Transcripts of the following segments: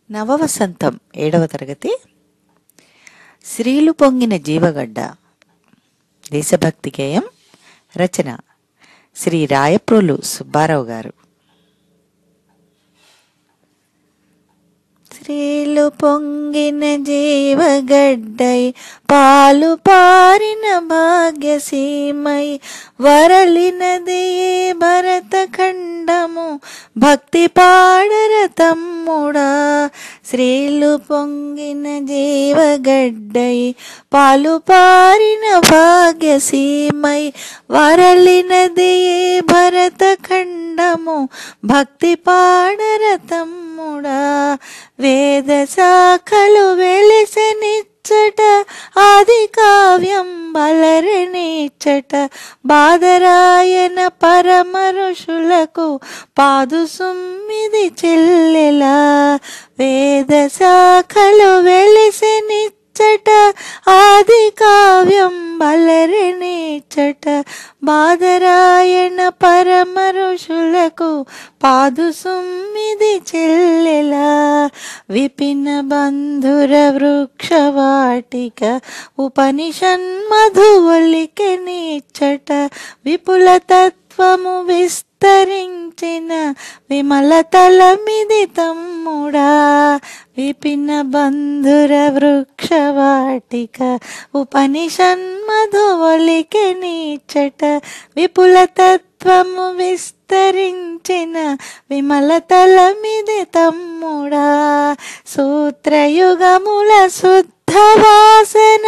నవవసంతం 7వ తరగతి. శ్రీలు పొంగిన జీవగడ్డ. దేశభక్తి గేయం. రచన శ్రీ రాయప్రోలు సుబ్బారావు గారు. శ్రీలు పొంగిన జీవగడ్డై పాలు పారిన భాగ్యసీమై వరలినది భరత ఖండము భక్తి పాడర తమ్ముడా. శ్రీలు పొంగిన జీవగడ్డై పాలు పారిన భాగ్యసీమై వరలినది భరత ఖండము భక్తి పాడర తమ్ముడా. వేద శాఖలు వెలిసెనిచ్చట ఆది కావ్యం బలరనిచ్చట బాదరాయన పరమ ఋషులకు పాదు సుమ్మిది చెల్లెలా. వేద శాఖలు వెలిసెనిచ్చట ఆది కావ్యం బలరనిచ్చట బాదరాయణ పరమ ఋషులకు పాదు సుమ్మిది చెల్లెలా. విపిన బంధుర వృక్షవాటిక ఉపనిషన్మధువలికె నీచ్చట విపుల తత్వము విస్తరించిన విమల తలమిది తమ్ముడా. విపిన బంధుర వృక్షవాటిక ఉపనిషన్మధువలికె నీచ్చట విపుల తత్వము విస్తరించిన విమల తలమిది తమ్ముడా. సూత్రయుగముల శుద్ధ వాసన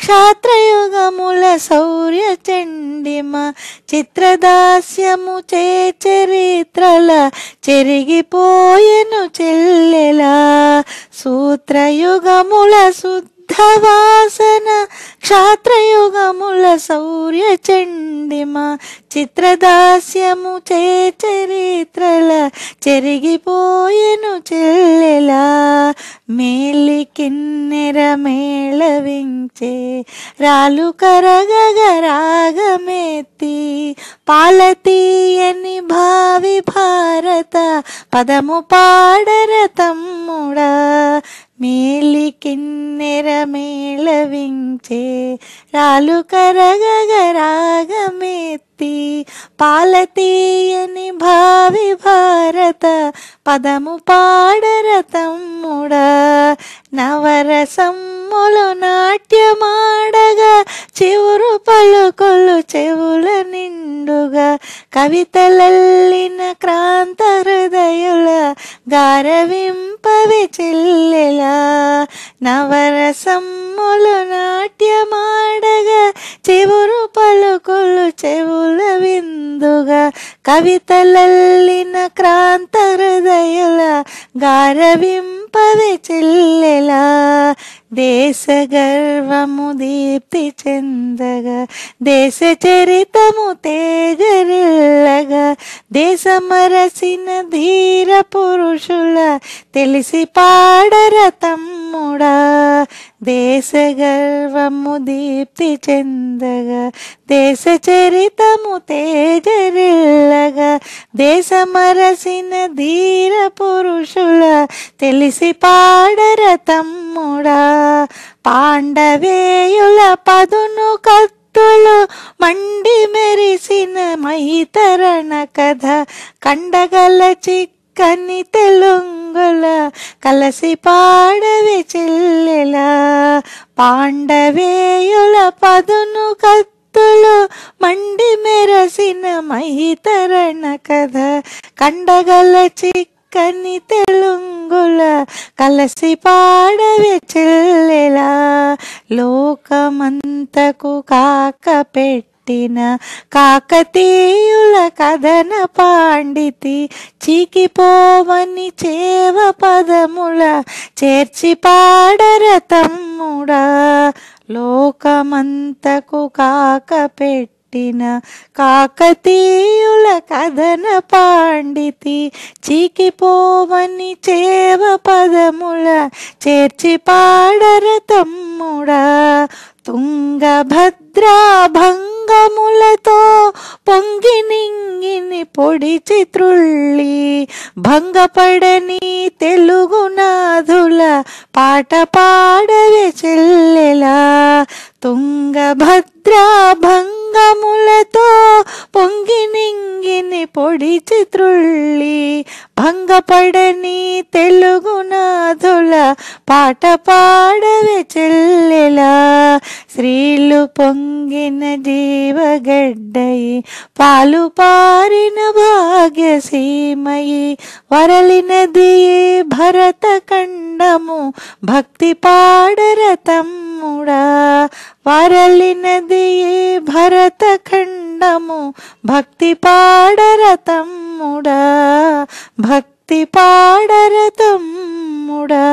క్షాత్రయుగముల శౌర్య చండిమ చిత్రదాస్యము చే చరిత్రల చెరిగిపోయెను చెల్లెలా. సూత్రయుగముల శుద్ధ వాసన క్షాత్రయుగముల శౌర్య చండిమ చిత్రదాస్యము చే చరిత్రల చెరిగిపోయెను చెల్లెలా. మేలి కిన్నెర మేళవించే రాలు కరగగ రాగమెత్తి పాలతీయని భావి భారత పదము పాడర తమ్ముడా. మేలి కిన్నెర మేళవించే రాలు కరగగ రాగమెత్తి పాలతీయని భావి భారత పదము పాడర తమ్ముడా. నవరసమ్ములు నాట్యమాడగా చివురు పలుకులు చెవుల నిండుగా కవితలల్లిన క్రాంత హృదయుల గారవింపవి చెల్లెలా. నవరసమ్ములు నాట్యమాడగా చివురు పలుకులు చెవుల విందుగా కవితలల్లిన క్రాంత హృదయుల గారవింపవి చెల్లెలా. దేశ గర్వము దీప్తి చెందగా దేశ చరితము తేజరిల్లగా దేశమరసిన ధీర పురుషుల తెలిసి పాడర తమ్ముడా. దేశ గర్వము దీప్తి చెందగా దేశ చరితము తేజరిల్లగా దేశమరసిన ధీర పురుషుల తెలిసి పాడర తమ్ముడా. పాండవేయుల పదును కత్తులు మండి మెరిసిన మైతరణ కథ కండగల చిక్కని తెలుంగుల కలసి పాడవి చెల్లెలా. పాండవేయుల పదును కత్తులు మండి మెరసిన మైతరణ కథ కండగల చిక్కని తెలుంగుల కలసి పాడవి చెల్లెలా. లోకమంతకు కాక పెట్టిన కాకతీయుల కథన పాండితి చీకిపోవని చేవ పదముల చేర్చి పాడర తమ్ముడా. లోకమంతకు కాక పెట్టిన కాకతీయుల కథన పాండితి చీకిపోవని చేవ పదముల చేర్చి పాడర తమ్ముడా. తుంగభద్రా భంగములతో పొంగి నింగిని పొడిచి త్రుళ్ళి భంగపడని తెలుగునాథ పాట పాడవే చెల్లెలా. తుంగభద్రా భంగములతో పొంగి నింగిని పొడిచి త్రుళ్ళి భంగపడని తెలుగునాథుల పాట పాడవే చెల్లెలా. శ్రీలు పొంగిన జీవగడ్డయి పాలు పారిన భాగ్యసీమయి వరలినది భరత ఖండము భక్తి పాడర తమ్ముడా. వరలినది భరత ఖండము భక్తి పాడర తమ్ముడా. భక్తి పాడర తమ్ముడా.